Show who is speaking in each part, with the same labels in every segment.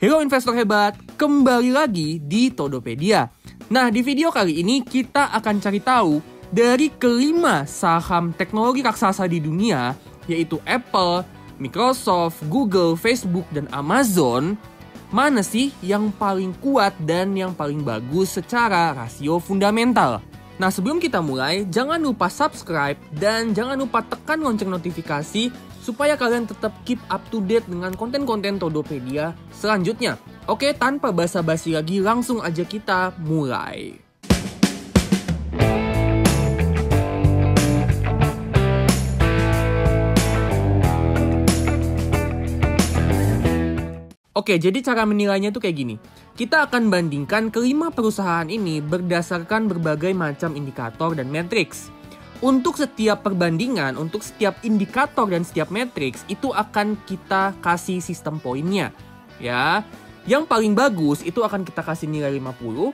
Speaker 1: Halo investor hebat, kembali lagi di Todopedia. Nah, di video kali ini kita akan cari tahu dari kelima saham teknologi raksasa di dunia, yaitu Apple, Microsoft, Google, Facebook, dan Amazon, mana sih yang paling kuat dan yang paling bagus secara rasio fundamental. Nah, sebelum kita mulai, jangan lupa subscribe dan jangan lupa tekan lonceng notifikasi supaya kalian tetap keep up to date dengan konten-konten Todopedia selanjutnya. Oke, tanpa basa-basi lagi, langsung aja kita mulai. Oke, jadi cara menilainya tuh kayak gini. Kita akan bandingkan kelima perusahaan ini berdasarkan berbagai macam indikator dan matriks. Untuk setiap perbandingan, untuk setiap indikator dan setiap matriks, itu akan kita kasih sistem poinnya. Ya, yang paling bagus itu akan kita kasih nilai 50,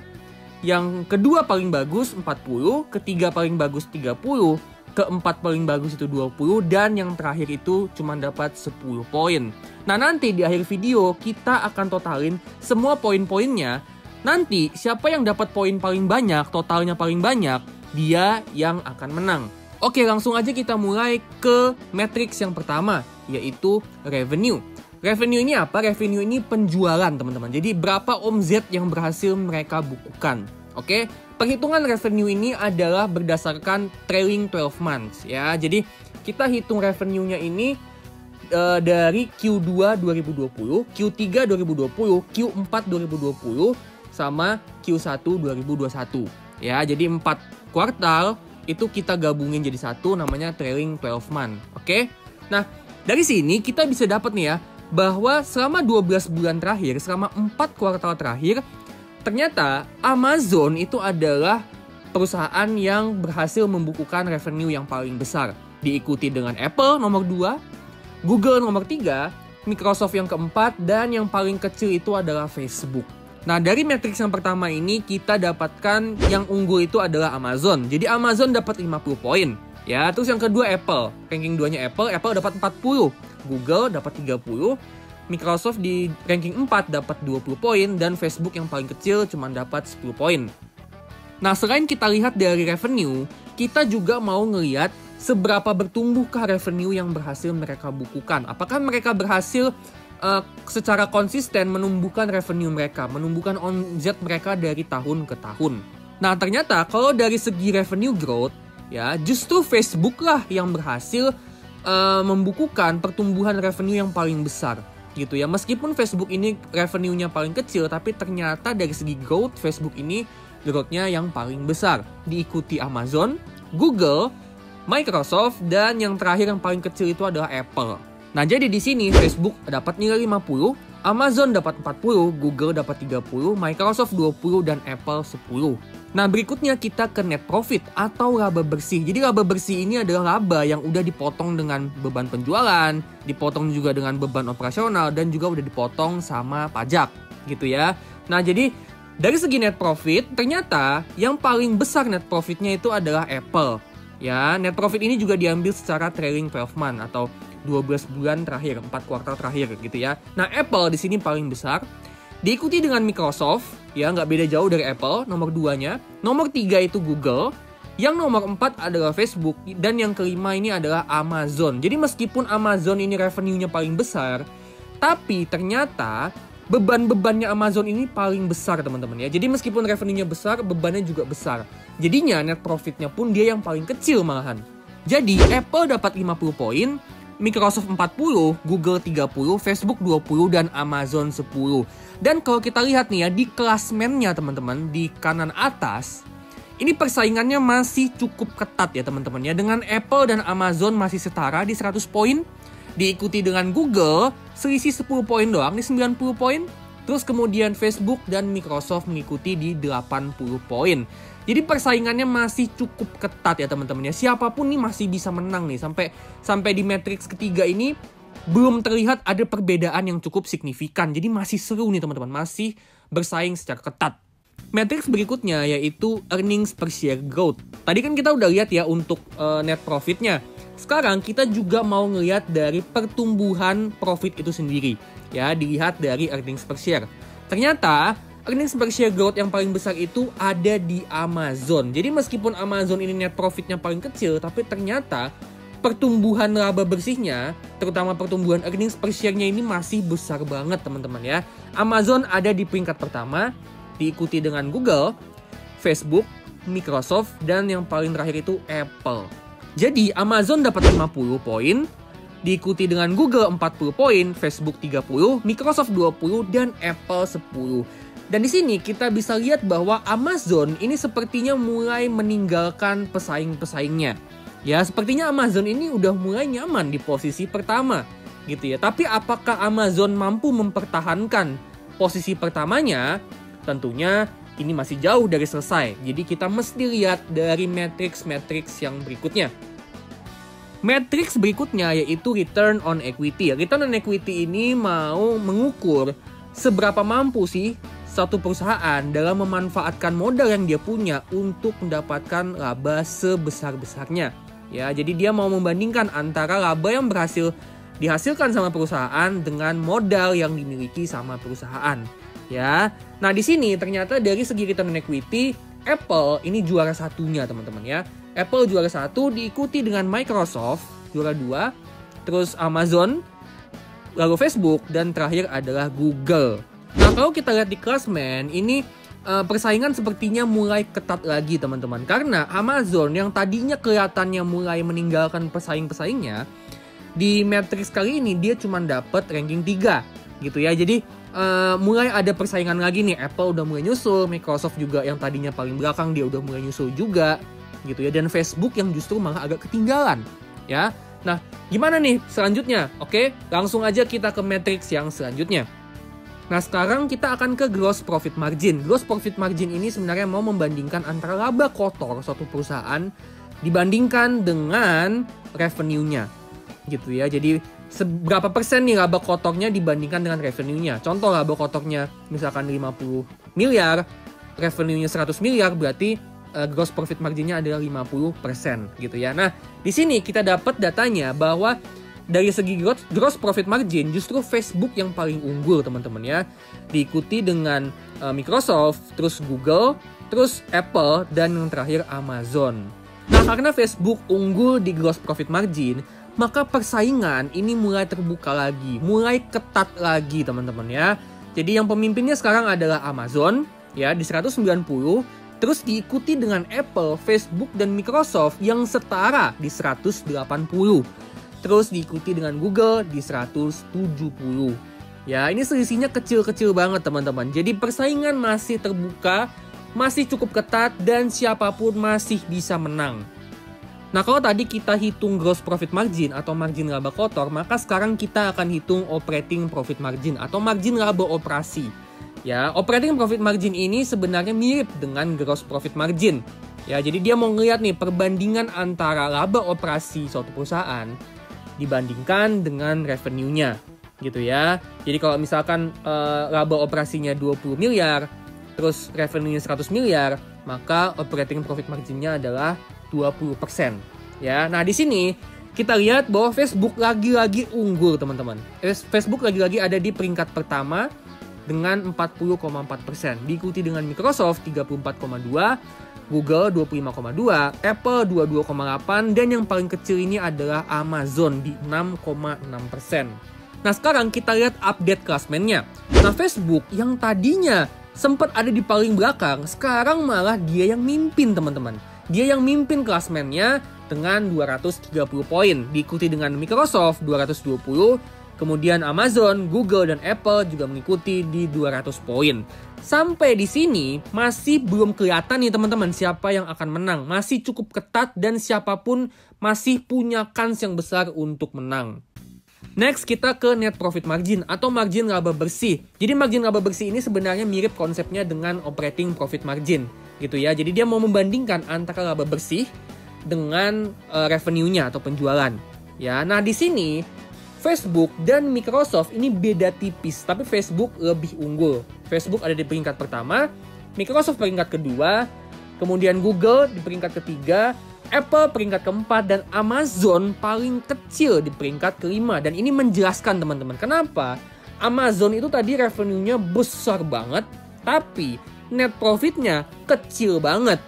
Speaker 1: yang kedua paling bagus 40, ketiga paling bagus 30, keempat paling bagus itu 20, dan yang terakhir itu cuma dapat 10 poin. Nah, nanti di akhir video kita akan totalin semua poin-poinnya. Nanti siapa yang dapat poin paling banyak, totalnya paling banyak, dia yang akan menang. Oke, langsung aja kita mulai ke matriks yang pertama, yaitu revenue. Revenue ini apa? Revenue ini penjualan, teman-teman. Jadi berapa omzet yang berhasil mereka bukukan. Oke, perhitungan revenue ini adalah berdasarkan trailing 12 months ya. Jadi kita hitung revenue-nya ini dari Q2 2020, Q3 2020, Q4 2020 sama Q1 2021. Ya, jadi 4 kuartal itu kita gabungin jadi satu, namanya trailing 12 month. Oke? Nah, dari sini kita bisa dapat nih ya, bahwa selama 12 bulan terakhir, selama 4 kuartal terakhir, ternyata Amazon itu adalah perusahaan yang berhasil membukukan revenue yang paling besar. Diikuti dengan Apple nomor 2, Google nomor 3, Microsoft yang keempat, dan yang paling kecil itu adalah Facebook. Nah, dari matriks yang pertama ini kita dapatkan yang unggul itu adalah Amazon. Jadi Amazon dapat 50 poin. Ya, terus yang kedua Apple. Ranking 2-nya Apple dapat 40. Google dapat 30. Microsoft di ranking 4 dapat 20 poin dan Facebook yang paling kecil cuma dapat 10 poin. Nah, selain kita lihat dari revenue, kita juga mau ngelihat seberapa bertumbuhkah revenue yang berhasil mereka bukukan. Apakah mereka berhasil secara konsisten menumbuhkan revenue mereka, menumbuhkan omzet mereka dari tahun ke tahun. Nah, ternyata kalau dari segi revenue growth, ya justru Facebook lah yang berhasil membukukan pertumbuhan revenue yang paling besar, gitu ya. Meskipun Facebook ini revenue-nya paling kecil, tapi ternyata dari segi growth Facebook ini growth-nya yang paling besar. Diikuti Amazon, Google, Microsoft, dan yang terakhir yang paling kecil itu adalah Apple. Nah, jadi di sini Facebook dapat nilai 50, Amazon dapat 40, Google dapat 30, Microsoft 20, dan Apple 10. Nah, berikutnya kita ke net profit atau laba bersih. Jadi laba bersih ini adalah laba yang udah dipotong dengan beban penjualan, dipotong juga dengan beban operasional, dan juga udah dipotong sama pajak, gitu ya. Nah, jadi dari segi net profit, ternyata yang paling besar net profitnya itu adalah Apple. Ya, net profit ini juga diambil secara trailing 12 month atau 12 bulan terakhir, 4 kuartal terakhir gitu ya. Nah, Apple di sini paling besar. Diikuti dengan Microsoft, ya nggak beda jauh dari Apple, nomor 2-nya. Nomor 3 itu Google. Yang nomor 4 adalah Facebook. Dan yang kelima ini adalah Amazon. Jadi meskipun Amazon ini revenue-nya paling besar, tapi ternyata beban-bebannya Amazon ini paling besar, teman-teman ya. Jadi meskipun revenue-nya besar, bebannya juga besar. Jadinya net profit-nya pun dia yang paling kecil malahan. Jadi Apple dapat 50 poin, Microsoft 40, Google 30, Facebook 20, dan Amazon 10. Dan kalau kita lihat nih ya, di klasmennya teman-teman, di kanan atas, ini persaingannya masih cukup ketat ya teman-teman ya. Dengan Apple dan Amazon masih setara di 100 poin. Diikuti dengan Google, selisih 10 poin doang di 90 poin. Terus kemudian Facebook dan Microsoft mengikuti di 80 poin. Jadi persaingannya masih cukup ketat ya teman-teman ya. Siapapun nih masih bisa menang nih. Sampai di matriks ketiga ini belum terlihat ada perbedaan yang cukup signifikan. Jadi masih seru nih teman-teman. Masih bersaing secara ketat. Matriks berikutnya yaitu earnings per share growth. Tadi kan kita udah lihat ya untuk net profitnya. Sekarang kita juga mau ngelihat dari pertumbuhan profit itu sendiri. Ya, dilihat dari earnings per share. Ternyata earnings per share growth yang paling besar itu ada di Amazon. Jadi meskipun Amazon ini net profitnya paling kecil, tapi ternyata pertumbuhan laba bersihnya, terutama pertumbuhan earnings per share-nya ini masih besar banget teman-teman ya. Amazon ada di peringkat pertama, diikuti dengan Google, Facebook, Microsoft, dan yang paling terakhir itu Apple. Jadi Amazon dapat 50 poin, diikuti dengan Google 40 poin, Facebook 30, Microsoft 20, dan Apple 10. Dan di sini kita bisa lihat bahwa Amazon ini sepertinya mulai meninggalkan pesaing-pesaingnya. Ya, sepertinya Amazon ini udah mulai nyaman di posisi pertama gitu ya. Tapi apakah Amazon mampu mempertahankan posisi pertamanya? Tentunya ini masih jauh dari selesai. Jadi kita mesti lihat dari matriks-matriks yang berikutnya. Matriks berikutnya yaitu return on equity. Return on equity ini mau mengukur seberapa mampu sih satu perusahaan dalam memanfaatkan modal yang dia punya untuk mendapatkan laba sebesar-besarnya. Ya, jadi dia mau membandingkan antara laba yang berhasil dihasilkan sama perusahaan dengan modal yang dimiliki sama perusahaan. Ya, nah di sini ternyata dari segi return on equity, Apple ini juara satunya teman-teman ya. Apple juara 1, diikuti dengan Microsoft juara 2, terus Amazon, lalu Facebook, dan terakhir adalah Google. Nah kalau kita lihat di klasmen ini persaingan sepertinya mulai ketat lagi teman-teman. Karena Amazon yang tadinya kelihatannya mulai meninggalkan pesaing-pesaingnya, di matriks kali ini dia cuma dapat ranking 3 gitu ya. Jadi mulai ada persaingan lagi nih. Apple udah mulai nyusul, Microsoft juga yang tadinya paling belakang dia udah mulai nyusul juga gitu ya. Dan Facebook yang justru malah agak ketinggalan ya. Nah gimana nih selanjutnya? Oke, langsung aja kita ke matriks yang selanjutnya. Nah sekarang kita akan ke gross profit margin. Gross profit margin ini sebenarnya mau membandingkan antara laba kotor suatu perusahaan dibandingkan dengan revenue-nya gitu ya. Jadi seberapa persen nih laba kotornya dibandingkan dengan revenue-nya. Contoh laba kotornya misalkan 50 miliar, revenue-nya 100 miliar, berarti gross profit margin-nya adalah 50% gitu ya. Nah di sini kita dapat datanya bahwa dari segi gross profit margin justru Facebook yang paling unggul teman-teman ya. Diikuti dengan Microsoft, terus Google, terus Apple, dan yang terakhir Amazon. Nah karena Facebook unggul di gross profit margin, maka persaingan ini mulai terbuka lagi, mulai ketat lagi teman-teman ya. Jadi yang pemimpinnya sekarang adalah Amazon ya di 190, terus diikuti dengan Apple, Facebook, dan Microsoft yang setara di 180. Terus diikuti dengan Google di 170. Ya, ini selisihnya kecil-kecil banget teman-teman. Jadi persaingan masih terbuka, masih cukup ketat, dan siapapun masih bisa menang. Nah, kalau tadi kita hitung gross profit margin atau margin laba kotor, maka sekarang kita akan hitung operating profit margin atau margin laba operasi. Ya, operating profit margin ini sebenarnya mirip dengan gross profit margin. Ya, jadi dia mau ngeliat nih perbandingan antara laba operasi suatu perusahaan dibandingkan dengan revenue-nya gitu ya. Jadi kalau misalkan laba operasinya 20 miliar, terus revenue-nya 100 miliar, maka operating profit margin-nya adalah 20% ya. Nah, di sini kita lihat bahwa Facebook lagi-lagi unggul, teman-teman. Facebook lagi-lagi ada di peringkat pertama dengan 40,4%, diikuti dengan Microsoft 34,2%, Google 25,2%, Apple 22,8%, dan yang paling kecil ini adalah Amazon di 6,6%. Nah, sekarang kita lihat update klasmennya. Nah, Facebook yang tadinya sempat ada di paling belakang, sekarang malah dia yang mimpin, teman-teman. Dia yang mimpin klasmennya dengan 230 poin, diikuti dengan Microsoft 220, kemudian Amazon, Google, dan Apple juga mengikuti di 200 poin. Sampai di sini masih belum kelihatan nih teman-teman siapa yang akan menang. Masih cukup ketat dan siapapun masih punya kans yang besar untuk menang. Next kita ke net profit margin atau margin laba bersih. Jadi margin laba bersih ini sebenarnya mirip konsepnya dengan operating profit margin gitu ya. Jadi dia mau membandingkan antara laba bersih dengan revenue-nya atau penjualan. Ya, nah di sini Facebook dan Microsoft ini beda tipis, tapi Facebook lebih unggul. Facebook ada di peringkat pertama, Microsoft peringkat kedua, kemudian Google di peringkat ketiga, Apple peringkat keempat, dan Amazon paling kecil di peringkat kelima. Dan ini menjelaskan teman-teman kenapa Amazon itu tadi revenue-nya besar banget, tapi net profit-nya kecil banget.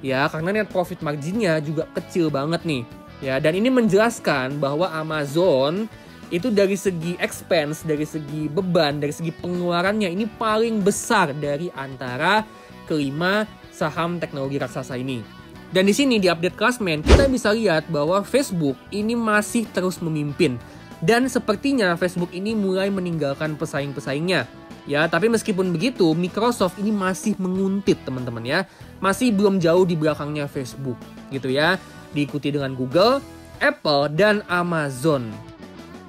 Speaker 1: Ya, karena net profit margin-nya juga kecil banget nih. Ya, dan ini menjelaskan bahwa Amazon itu dari segi expense, dari segi beban, dari segi pengeluarannya ini paling besar dari antara kelima saham teknologi raksasa ini. Dan di sini di update Classman kita bisa lihat bahwa Facebook ini masih terus memimpin. Dan sepertinya Facebook ini mulai meninggalkan pesaing-pesaingnya. Ya, tapi meskipun begitu, Microsoft ini masih menguntit teman-teman ya. Masih belum jauh di belakangnya Facebook gitu ya. Diikuti dengan Google, Apple, dan Amazon.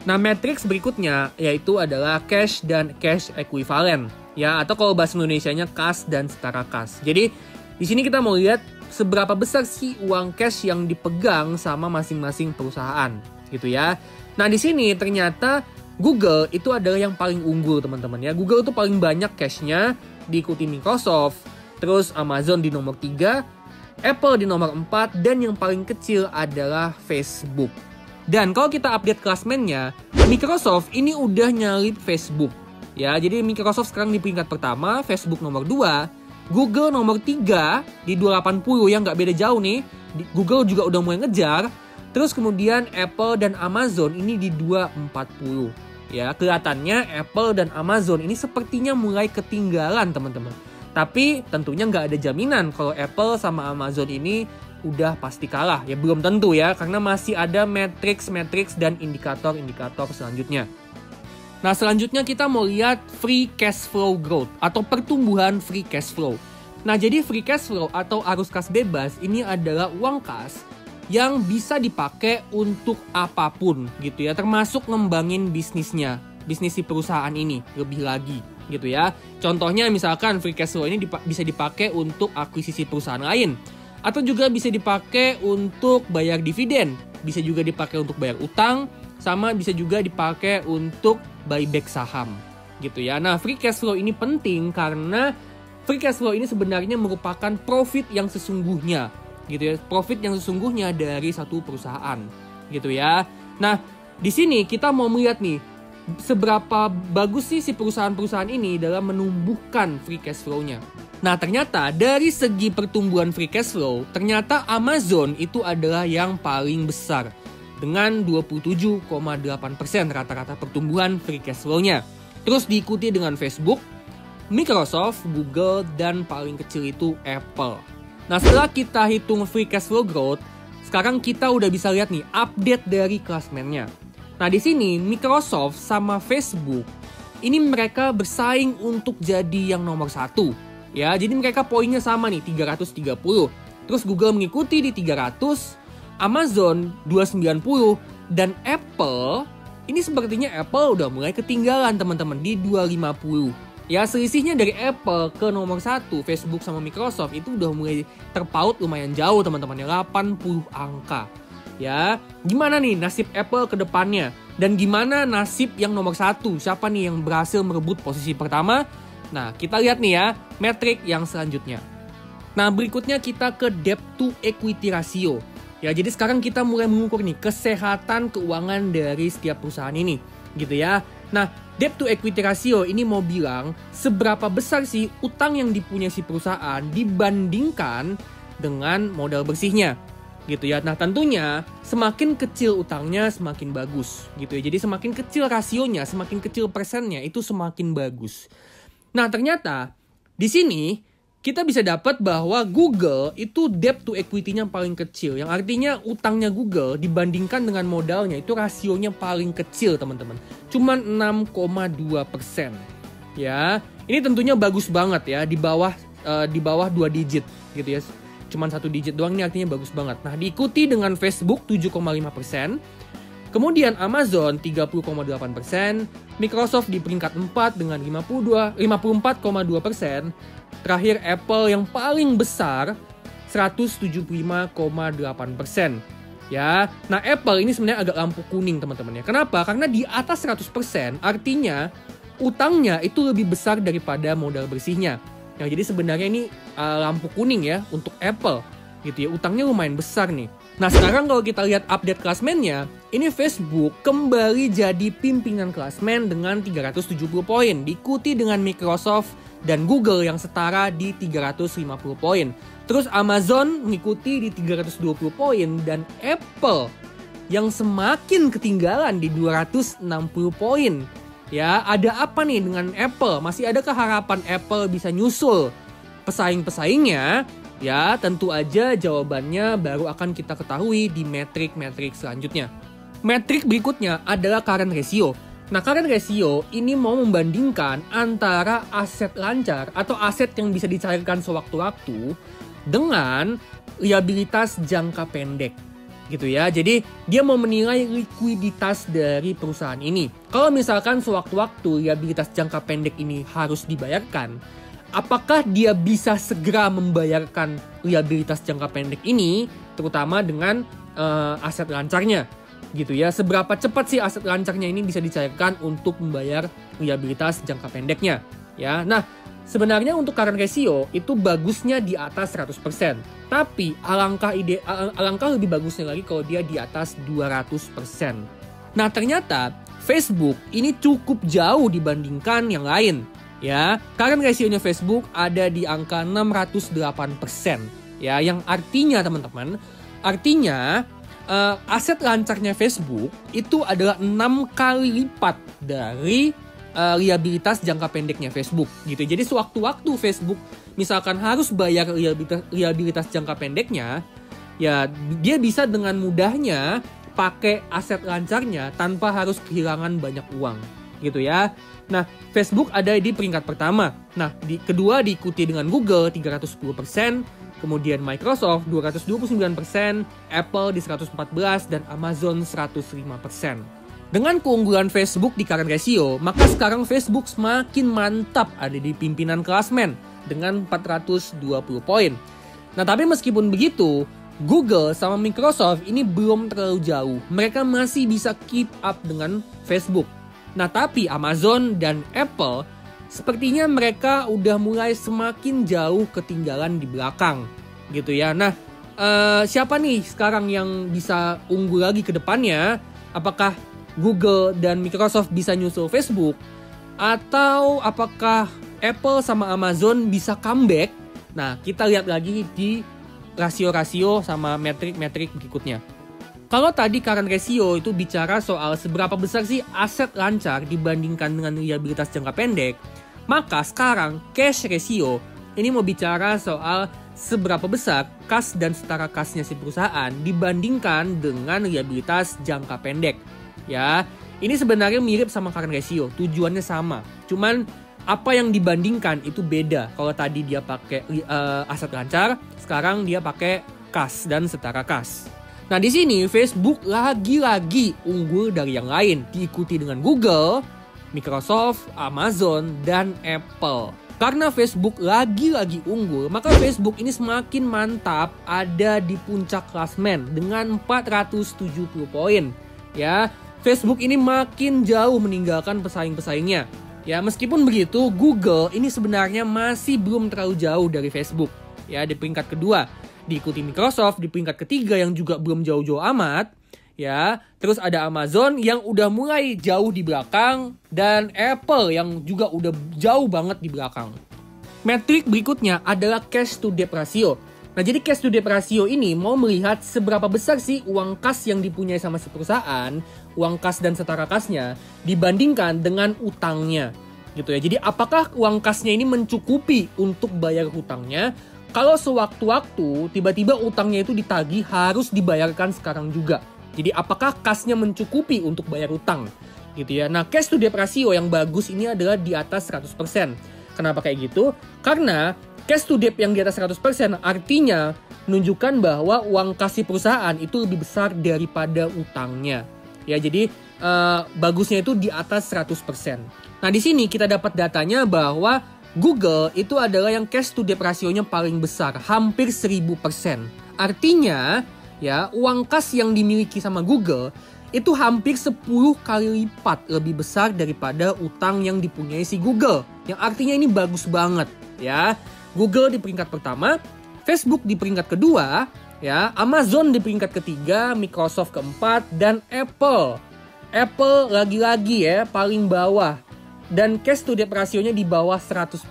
Speaker 1: Nah, matriks berikutnya yaitu adalah cash dan cash equivalent. Ya, atau kalau bahasa Indonesianya kas dan setara kas. Jadi, di sini kita mau lihat seberapa besar sih uang cash yang dipegang sama masing-masing perusahaan gitu ya. Nah, di sini ternyata Google itu adalah yang paling unggul teman-teman ya. Google itu paling banyak cashnya, diikuti Microsoft, terus Amazon di nomor 3, Apple di nomor 4, dan yang paling kecil adalah Facebook. Dan kalau kita update Classman-nya, Microsoft ini udah nyalip Facebook. Ya, jadi Microsoft sekarang di peringkat pertama, Facebook nomor 2, Google nomor 3 di 280 yang nggak beda jauh nih. Google juga udah mulai ngejar. Terus kemudian Apple dan Amazon ini di 240. Ya, kelihatannya Apple dan Amazon ini sepertinya mulai ketinggalan teman-teman. Tapi tentunya nggak ada jaminan kalau Apple sama Amazon ini udah pasti kalah. Ya belum tentu ya, karena masih ada matriks dan indikator-indikator selanjutnya. Nah, selanjutnya kita mau lihat free cash flow growth atau pertumbuhan free cash flow. Nah, jadi free cash flow atau arus kas bebas ini adalah uang kas yang bisa dipakai untuk apapun gitu ya, termasuk ngembangin bisnisnya, bisnis si perusahaan ini lebih lagi gitu ya. Contohnya misalkan free cash flow ini bisa dipakai untuk akuisisi perusahaan lain, atau juga bisa dipakai untuk bayar dividen, bisa juga dipakai untuk bayar utang, sama bisa juga dipakai untuk buyback saham gitu ya. Nah, free cash flow ini penting karena free cash flow ini sebenarnya merupakan profit yang sesungguhnya gitu ya, profit yang sesungguhnya dari satu perusahaan gitu ya. Nah, di sini kita mau melihat nih seberapa bagus sih si perusahaan-perusahaan ini dalam menumbuhkan free cash flow-nya. Nah, ternyata dari segi pertumbuhan free cash flow, ternyata Amazon itu adalah yang paling besar dengan 27,8% rata-rata pertumbuhan free cash flow-nya. Terus diikuti dengan Facebook, Microsoft, Google, dan paling kecil itu Apple. Nah, setelah kita hitung free cash flow growth, sekarang kita udah bisa lihat nih update dari Classman-nya. Nah, di sini Microsoft sama Facebook ini mereka bersaing untuk jadi yang nomor 1. Ya, jadi mereka poinnya sama nih 330. Terus Google mengikuti di 300, Amazon 290, dan Apple ini sepertinya Apple udah mulai ketinggalan teman-teman di 250. Ya, selisihnya dari Apple ke nomor 1, Facebook sama Microsoft itu udah mulai terpaut lumayan jauh teman-teman ya, 80 angka. Ya, gimana nih nasib Apple ke depannya? Dan gimana nasib yang nomor 1? Siapa nih yang berhasil merebut posisi pertama? Nah, kita lihat nih ya, metrik yang selanjutnya. Nah, berikutnya kita ke debt to equity ratio. Ya, jadi sekarang kita mulai mengukur nih kesehatan keuangan dari setiap perusahaan ini, gitu ya. Nah, debt to equity ratio ini mau bilang seberapa besar sih utang yang dipunyai si perusahaan dibandingkan dengan modal bersihnya, gitu ya. Nah, tentunya semakin kecil utangnya semakin bagus, gitu ya. Jadi semakin kecil rasionya, semakin kecil persennya itu semakin bagus. Nah, ternyata di sini kita bisa dapat bahwa Google itu debt to equity-nya paling kecil. Yang artinya utangnya Google dibandingkan dengan modalnya itu rasionya paling kecil teman-teman. Cuman 6,2%. Ya, ini tentunya bagus banget ya, di bawah 2 digit gitu ya. Cuman 1 digit doang, ini artinya bagus banget. Nah, diikuti dengan Facebook 7,5%. Kemudian Amazon 30,8%, Microsoft di peringkat 4 dengan 54,2%. Terakhir Apple yang paling besar 175,8%. Ya. Nah, Apple ini sebenarnya agak lampu kuning teman-teman ya. Kenapa? Karena di atas 100% artinya utangnya itu lebih besar daripada modal bersihnya. Nah, jadi sebenarnya ini lampu kuning ya untuk Apple gitu ya. Utangnya lumayan besar nih. Nah sekarang kalau kita lihat update klasmennya, ini Facebook kembali jadi pimpinan klasmen dengan 370 poin, diikuti dengan Microsoft dan Google yang setara di 350 poin. Terus Amazon mengikuti di 320 poin dan Apple yang semakin ketinggalan di 260 poin. Ya, ada apa nih dengan Apple? Masih adakah harapan Apple bisa nyusul pesaing-pesaingnya? Ya, tentu aja jawabannya baru akan kita ketahui di metrik-metrik selanjutnya. Metrik berikutnya adalah current ratio. Nah, current ratio ini mau membandingkan antara aset lancar atau aset yang bisa dicairkan sewaktu-waktu dengan liabilitas jangka pendek. Gitu ya. Jadi, dia mau menilai likuiditas dari perusahaan ini. Kalau misalkan sewaktu-waktu liabilitas jangka pendek ini harus dibayarkan, apakah dia bisa segera membayarkan liabilitas jangka pendek ini, terutama dengan aset lancarnya? Gitu ya, seberapa cepat sih aset lancarnya ini bisa dicairkan untuk membayar liabilitas jangka pendeknya ya. Nah, sebenarnya untuk current ratio itu bagusnya di atas 100%. Tapi alangkah lebih bagusnya lagi kalau dia di atas 200%. Nah, ternyata Facebook ini cukup jauh dibandingkan yang lain ya. Current ratio-nya Facebook ada di angka 608% ya, yang artinya teman-teman, aset lancarnya Facebook itu adalah 6 kali lipat dari liabilitas jangka pendeknya Facebook gitu. Jadi sewaktu-waktu Facebook misalkan harus bayar liabilitas jangka pendeknya, ya dia bisa dengan mudahnya pakai aset lancarnya tanpa harus kehilangan banyak uang gitu ya. Nah, Facebook ada di peringkat pertama. Nah, kedua diikuti dengan Google 310%, kemudian Microsoft 229%, Apple di 114%, dan Amazon 105%. Dengan keunggulan Facebook di current ratio, maka sekarang Facebook semakin mantap ada di pimpinan klasmen dengan 420 poin. Nah, tapi meskipun begitu, Google sama Microsoft ini belum terlalu jauh. Mereka masih bisa keep up dengan Facebook. Nah, tapi Amazon dan Apple sepertinya mereka udah mulai semakin jauh ketinggalan di belakang gitu ya. Nah, siapa nih sekarang yang bisa unggul lagi ke depannya? Apakah Google dan Microsoft bisa nyusul Facebook? Atau apakah Apple sama Amazon bisa comeback? Nah, kita lihat lagi di rasio-rasio sama metrik-metrik berikutnya. Kalau tadi current ratio itu bicara soal seberapa besar sih aset lancar dibandingkan dengan liabilitas jangka pendek, maka sekarang cash ratio ini mau bicara soal seberapa besar kas dan setara kasnya si perusahaan dibandingkan dengan liabilitas jangka pendek. Ya, ini sebenarnya mirip sama current ratio, tujuannya sama. Cuman apa yang dibandingkan itu beda. Kalau tadi dia pakai aset lancar, sekarang dia pakai kas dan setara kas. Nah, di sini Facebook lagi-lagi unggul dari yang lain, diikuti dengan Google, Microsoft, Amazon, dan Apple. Karena Facebook lagi-lagi unggul, maka Facebook ini semakin mantap ada di puncak klasmen dengan 470 poin. Ya, Facebook ini makin jauh meninggalkan pesaing-pesaingnya. Ya, meskipun begitu, Google ini sebenarnya masih belum terlalu jauh dari Facebook. Ya, di peringkat kedua. Diikuti Microsoft di peringkat ketiga yang juga belum jauh-jauh amat. Ya, terus ada Amazon yang udah mulai jauh di belakang dan Apple yang juga udah jauh banget di belakang. Metrik berikutnya adalah cash to debt ratio. Nah, jadi cash to debt ratio ini mau melihat seberapa besar sih uang kas yang dipunyai sama si perusahaan, uang kas dan setara kasnya dibandingkan dengan utangnya. Gitu ya. Jadi apakah uang kasnya ini mencukupi untuk bayar hutangnya? Kalau sewaktu-waktu tiba-tiba utangnya itu ditagih harus dibayarkan sekarang juga. Jadi apakah kasnya mencukupi untuk bayar utang? Gitu ya. Nah, cash to debt ratio yang bagus ini adalah di atas 100%. Kenapa kayak gitu? Karena cash to debt yang di atas 100% artinya menunjukkan bahwa uang kas perusahaan itu lebih besar daripada utangnya. Ya, jadi bagusnya itu di atas 100%. Nah, di sini kita dapat datanya bahwa Google itu adalah yang cash to debt rasionya paling besar, hampir 1000%. Artinya, ya, uang kas yang dimiliki sama Google itu hampir 10 kali lipat lebih besar daripada utang yang dipunyai si Google. Yang artinya ini bagus banget, ya. Google di peringkat pertama, Facebook di peringkat kedua, Ya, Amazon di peringkat ketiga, Microsoft keempat, dan Apple lagi-lagi ya paling bawah. Dan cash to debt rasionya di bawah 100%.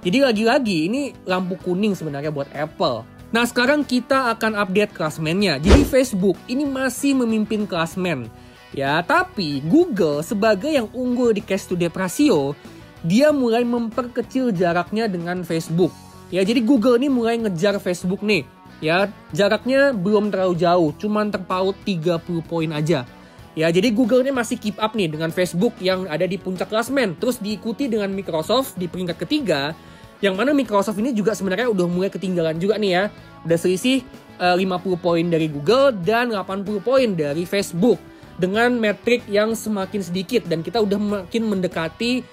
Speaker 1: Jadi lagi-lagi ini lampu kuning sebenarnya buat Apple. Nah, sekarang kita akan update klasmennya. Jadi Facebook ini masih memimpin klasmen. Ya, tapi Google sebagai yang unggul di cash to debt ratio, dia mulai memperkecil jaraknya dengan Facebook. Ya, jadi Google ini mulai ngejar Facebook nih. Ya, jaraknya belum terlalu jauh, cuman terpaut 30 poin aja. Ya, jadi Google ini masih keep up nih dengan Facebook yang ada di puncak klasmen. Terus diikuti dengan Microsoft di peringkat ketiga, yang mana Microsoft ini juga sebenarnya udah mulai ketinggalan juga nih ya. Udah selisih 50 poin dari Google dan 80 poin dari Facebook. Dengan metrik yang semakin sedikit dan kita udah makin mendekati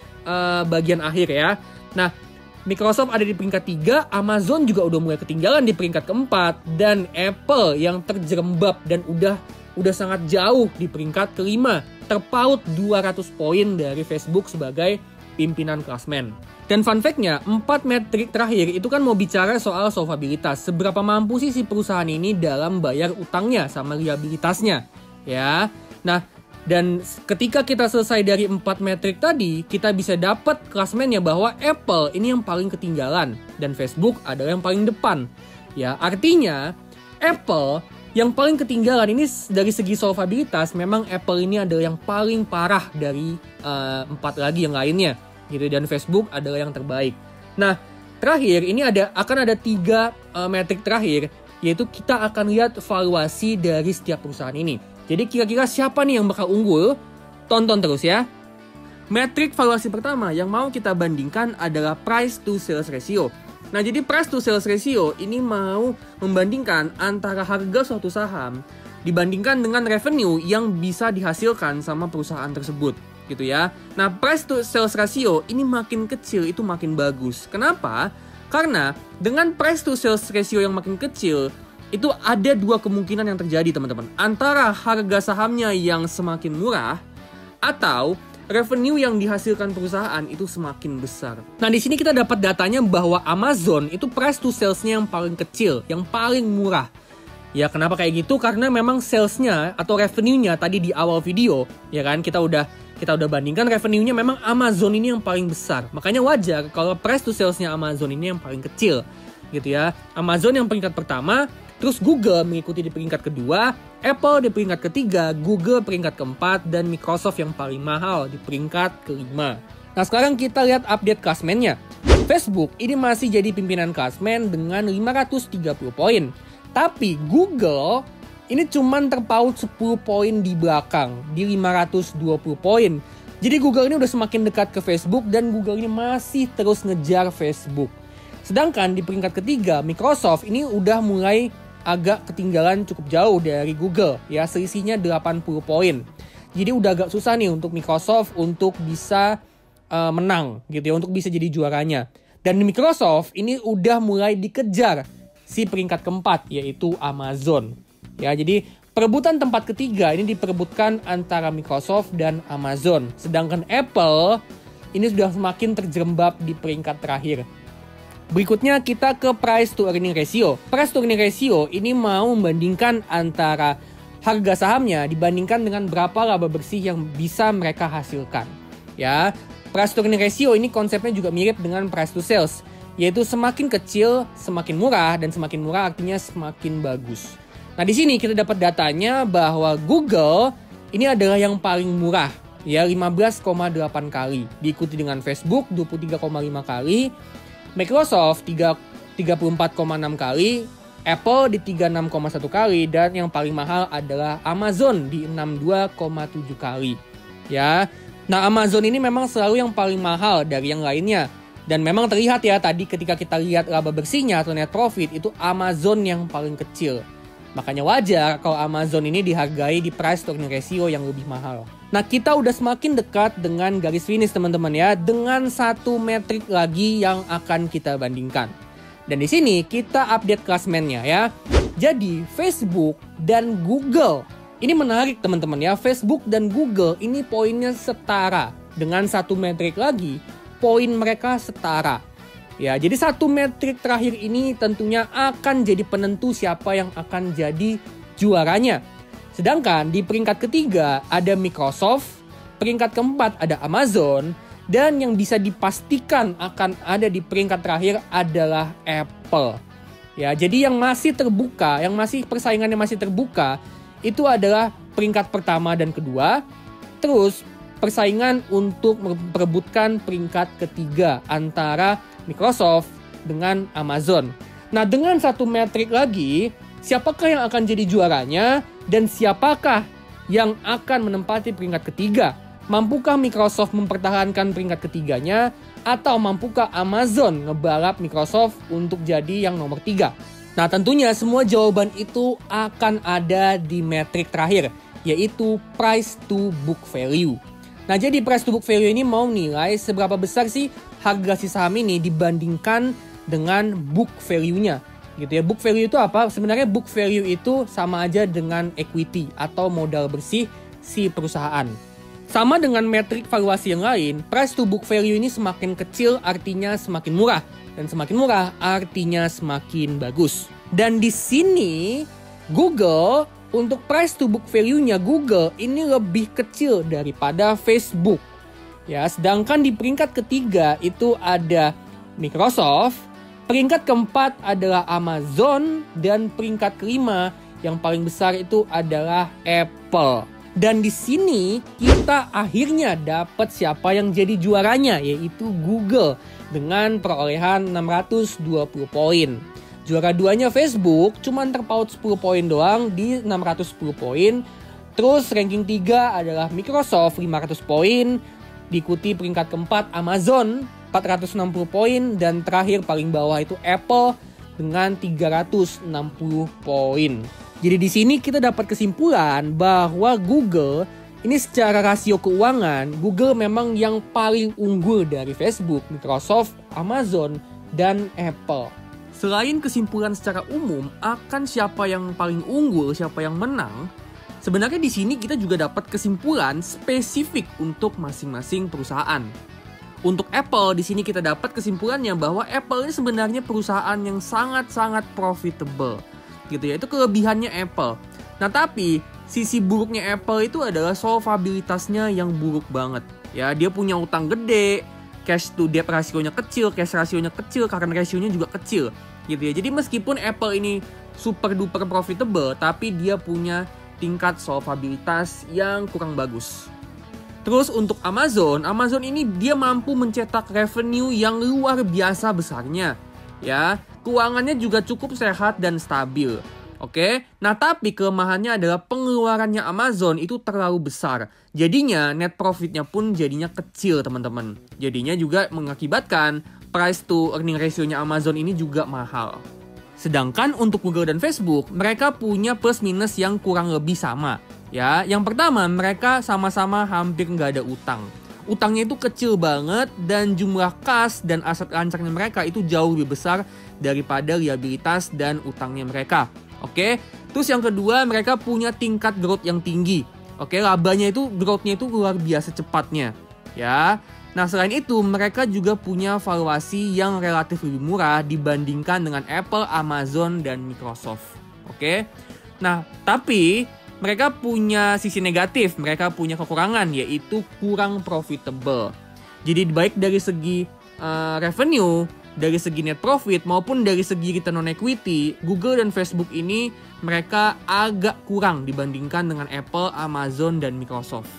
Speaker 1: bagian akhir ya. Nah, Microsoft ada di peringkat 3, Amazon juga udah mulai ketinggalan di peringkat keempat, dan Apple yang terjerembab dan udah sangat jauh di peringkat kelima, terpaut 200 poin dari Facebook sebagai pimpinan klasmen. Dan fun fact-nya, 4 metrik terakhir itu kan mau bicara soal solvabilitas. Seberapa mampu sih si perusahaan ini dalam bayar utangnya sama liabilitasnya, ya. Nah, dan ketika kita selesai dari 4 metrik tadi, kita bisa dapat klasmennya bahwa Apple ini yang paling ketinggalan dan Facebook adalah yang paling depan. Ya, artinya Apple yang paling ketinggalan ini dari segi solvabilitas, memang Apple ini adalah yang paling parah dari 4 lagi yang lainnya. Gitu, dan Facebook adalah yang terbaik. Nah, terakhir ini akan ada 3 metrik terakhir, yaitu kita akan lihat valuasi dari setiap perusahaan ini. Jadi kira-kira siapa nih yang bakal unggul? Tonton terus ya. Metrik valuasi pertama yang mau kita bandingkan adalah price to sales ratio. Nah, jadi price to sales ratio ini mau membandingkan antara harga suatu saham dibandingkan dengan revenue yang bisa dihasilkan sama perusahaan tersebut, gitu ya. Nah, price to sales ratio ini makin kecil itu makin bagus. Kenapa? Karena dengan price to sales ratio yang makin kecil, itu ada 2 kemungkinan yang terjadi, teman-teman. Antara harga sahamnya yang semakin murah atau revenue yang dihasilkan perusahaan itu semakin besar. Nah, di sini kita dapat datanya bahwa Amazon itu price to sales-nya yang paling kecil, yang paling murah. Ya, kenapa kayak gitu? Karena memang sales-nya atau revenue-nya tadi di awal video, ya kan, kita udah bandingkan revenue-nya memang Amazon ini yang paling besar. Makanya wajar kalau price to sales-nya Amazon ini yang paling kecil, gitu ya. Amazon yang peringkat pertama, terus Google mengikuti di peringkat kedua, Apple di peringkat ketiga, Google peringkat keempat, dan Microsoft yang paling mahal di peringkat kelima. Nah, sekarang kita lihat update klasmennya. Facebook ini masih jadi pimpinan klasmen dengan 530 poin. Tapi Google ini cuman terpaut 10 poin di belakang, di 520 poin. Jadi Google ini udah semakin dekat ke Facebook dan Google ini masih terus ngejar Facebook. Sedangkan di peringkat ketiga, Microsoft ini udah mulai agak ketinggalan cukup jauh dari Google, ya, selisihnya 80 poin. Jadi udah agak susah nih untuk Microsoft untuk bisa menang gitu ya, untuk bisa jadi juaranya. Dan Microsoft ini udah mulai dikejar si peringkat keempat, yaitu Amazon. Ya, jadi perebutan tempat ketiga ini diperebutkan antara Microsoft dan Amazon. Sedangkan Apple ini sudah semakin terjerembab di peringkat terakhir. Berikutnya kita ke price to earning ratio. Price to earning ratio ini mau membandingkan antara harga sahamnya dibandingkan dengan berapa laba bersih yang bisa mereka hasilkan. Ya, price to earning ratio ini konsepnya juga mirip dengan price to sales, yaitu semakin kecil semakin murah, dan semakin murah artinya semakin bagus. Nah, di sini kita dapat datanya bahwa Google ini adalah yang paling murah, ya, 15,8 kali, diikuti dengan Facebook 23,5 kali, Microsoft 34,6 kali, Apple di 36,1 kali, dan yang paling mahal adalah Amazon di 62,7 kali. Ya. Nah, Amazon ini memang selalu yang paling mahal dari yang lainnya. Dan memang terlihat ya tadi ketika kita lihat laba bersihnya atau net profit, itu Amazon yang paling kecil. Makanya wajar kalau Amazon ini dihargai di price to earning ratio yang lebih mahal. Nah, kita udah semakin dekat dengan garis finish, teman-teman ya, dengan 1 metrik lagi yang akan kita bandingkan. Dan di sini kita update klasmennya ya. Jadi Facebook dan Google ini menarik, teman-teman ya. Facebook dan Google ini poinnya setara. Dengan 1 metrik lagi, poin mereka setara. Ya, jadi satu metrik terakhir ini tentunya akan jadi penentu siapa yang akan jadi juaranya. Sedangkan di peringkat ketiga ada Microsoft, peringkat keempat ada Amazon, dan yang bisa dipastikan akan ada di peringkat terakhir adalah Apple. Ya, jadi yang masih terbuka, yang masih persaingannya masih terbuka, itu adalah peringkat pertama dan kedua. Terus persaingan untuk memperebutkan peringkat ketiga antara Microsoft dengan Amazon. Nah, dengan satu metrik lagi, siapakah yang akan jadi juaranya dan siapakah yang akan menempati peringkat ketiga? Mampukah Microsoft mempertahankan peringkat ketiganya atau mampukah Amazon ngebalap Microsoft untuk jadi yang nomor 3? Nah, tentunya semua jawaban itu akan ada di metrik terakhir, yaitu price to book value. Nah, jadi price to book value ini mau nilai seberapa besar sih harga si saham ini dibandingkan dengan book value-nya. Gitu ya. Book value itu apa? Sebenarnya book value itu sama aja dengan equity atau modal bersih si perusahaan. Sama dengan metrik valuasi yang lain, price to book value ini semakin kecil artinya semakin murah, dan semakin murah artinya semakin bagus. Dan di sini Google, untuk price to book value-nya Google ini lebih kecil daripada Facebook. Ya, sedangkan di peringkat ketiga itu ada Microsoft, peringkat keempat adalah Amazon, dan peringkat kelima yang paling besar itu adalah Apple. Dan di sini kita akhirnya dapat siapa yang jadi juaranya, yaitu Google dengan perolehan 620 poin. Juara duanya Facebook, cuman terpaut 10 poin doang di 610 poin. Terus ranking 3 adalah Microsoft 500 poin, diikuti peringkat keempat Amazon 460 poin, dan terakhir paling bawah itu Apple dengan 360 poin. Jadi di sini kita dapat kesimpulan bahwa Google ini secara rasio keuangan, Google memang yang paling unggul dari Facebook, Microsoft, Amazon, dan Apple. Selain kesimpulan secara umum akan siapa yang paling unggul, siapa yang menang, sebenarnya di sini kita juga dapat kesimpulan spesifik untuk masing-masing perusahaan. Untuk Apple, di sini kita dapat kesimpulannya bahwa Apple ini sebenarnya perusahaan yang sangat-sangat profitable. Gitu ya, itu kelebihannya Apple. Nah, tapi sisi buruknya Apple itu adalah solvabilitasnya yang buruk banget. Ya, dia punya utang gede, cash to debt rasionya kecil, cash rasionya kecil, current rasionya juga kecil. Gitu ya. Jadi meskipun Apple ini super duper profitable, tapi dia punya tingkat solvabilitas yang kurang bagus. Terus untuk Amazon ini dia mampu mencetak revenue yang luar biasa besarnya. Ya, keuangannya juga cukup sehat dan stabil. Oke, nah tapi kelemahannya adalah pengeluarannya Amazon itu terlalu besar. Jadinya net profitnya pun jadinya kecil, teman-teman. Jadinya juga mengakibatkan price to earning ratio-nya Amazon ini juga mahal. Sedangkan untuk Google dan Facebook, mereka punya plus minus yang kurang lebih sama. Ya, yang pertama mereka sama-sama hampir nggak ada utang. Utangnya itu kecil banget dan jumlah kas dan aset rancangnya mereka itu jauh lebih besar daripada liabilitas dan utangnya mereka. Oke, terus yang kedua mereka punya tingkat growth yang tinggi. Oke, labanya itu growth-nya itu luar biasa cepatnya. Ya, nah selain itu mereka juga punya valuasi yang relatif lebih murah dibandingkan dengan Apple, Amazon, dan Microsoft. Oke, nah tapi mereka punya sisi negatif, mereka punya kekurangan, yaitu kurang profitable. Jadi baik dari segi revenue, dari segi net profit, maupun dari segi return on equity, Google dan Facebook ini mereka agak kurang dibandingkan dengan Apple, Amazon, dan Microsoft.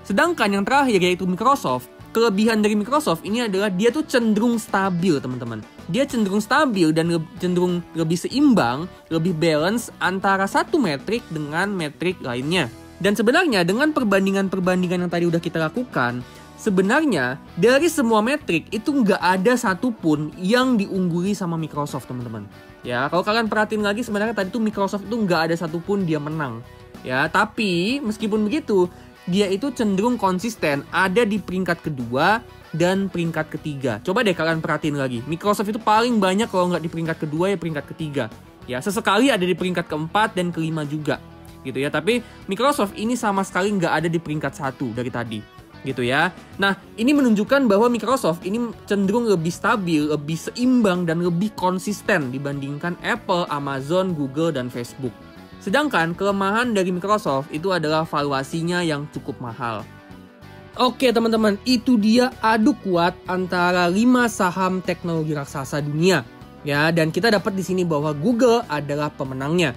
Speaker 1: Sedangkan yang terakhir yaitu Microsoft, kelebihan dari Microsoft ini adalah dia tuh cenderung stabil, teman-teman. Dia cenderung stabil dan cenderung lebih seimbang, lebih balance antara satu metrik dengan metrik lainnya. Dan sebenarnya dengan perbandingan-perbandingan yang tadi udah kita lakukan, sebenarnya dari semua metrik itu nggak ada satupun yang diungguli sama Microsoft, teman-teman. Ya, kalau kalian perhatiin lagi sebenarnya tadi tuh Microsoft itu nggak ada satupun dia menang. Ya, tapi meskipun begitu, dia itu cenderung konsisten ada di peringkat kedua dan peringkat ketiga. Coba deh kalian perhatiin lagi. Microsoft itu paling banyak kalau nggak di peringkat kedua ya peringkat ketiga. Ya, sesekali ada di peringkat keempat dan kelima juga. Gitu ya, tapi Microsoft ini sama sekali nggak ada di peringkat 1 dari tadi. gitu ya. Nah, ini menunjukkan bahwa Microsoft ini cenderung lebih stabil, lebih seimbang, dan lebih konsisten dibandingkan Apple, Amazon, Google, dan Facebook. Sedangkan kelemahan dari Microsoft itu adalah valuasinya yang cukup mahal. Oke teman-teman, itu dia adu kuat antara 5 saham teknologi raksasa dunia. Ya, dan kita dapat di sini bahwa Google adalah pemenangnya.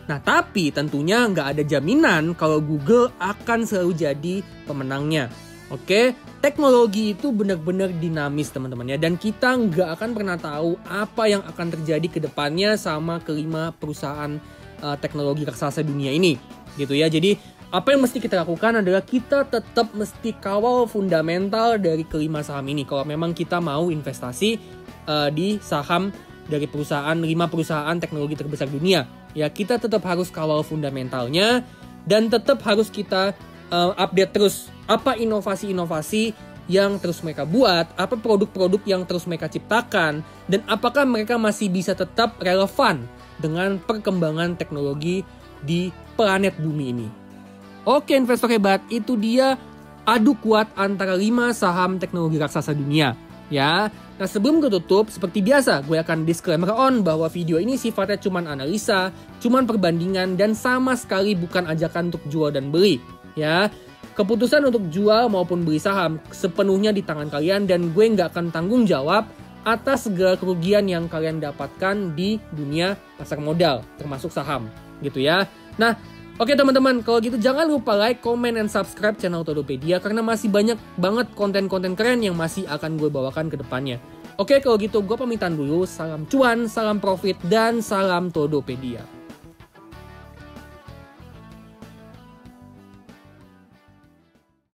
Speaker 1: Nah, tapi tentunya nggak ada jaminan kalau Google akan selalu jadi pemenangnya. Oke, teknologi itu benar-benar dinamis teman-teman ya. Dan kita nggak akan pernah tahu apa yang akan terjadi ke depannya sama kelima perusahaan teknologi raksasa dunia ini. Gitu ya, jadi apa yang mesti kita lakukan adalah kita tetap mesti kawal fundamental dari kelima saham ini. Kalau memang kita mau investasi di saham dari perusahaan 5 perusahaan teknologi terbesar dunia. Ya, kita tetap harus kawal fundamentalnya dan tetap harus kita update terus apa inovasi-inovasi yang terus mereka buat, apa produk-produk yang terus mereka ciptakan, dan apakah mereka masih bisa tetap relevan dengan perkembangan teknologi di planet bumi ini. Oke investor hebat, itu dia adu kuat antara 5 saham teknologi raksasa dunia. Ya, nah sebelum gue tutup, seperti biasa gue akan disclaimer on bahwa video ini sifatnya cuman analisa, cuman perbandingan, dan sama sekali bukan ajakan untuk jual dan beli. Ya, keputusan untuk jual maupun beli saham sepenuhnya di tangan kalian, dan gue nggak akan tanggung jawab atas segala kerugian yang kalian dapatkan di dunia pasar modal, termasuk saham, gitu ya. Nah, oke teman-teman, kalau gitu jangan lupa like, comment, and subscribe channel Todopedia karena masih banyak banget konten-konten keren yang masih akan gue bawakan ke depannya. Oke, kalau gitu gue pamitan dulu. Salam cuan, salam profit, dan salam Todopedia.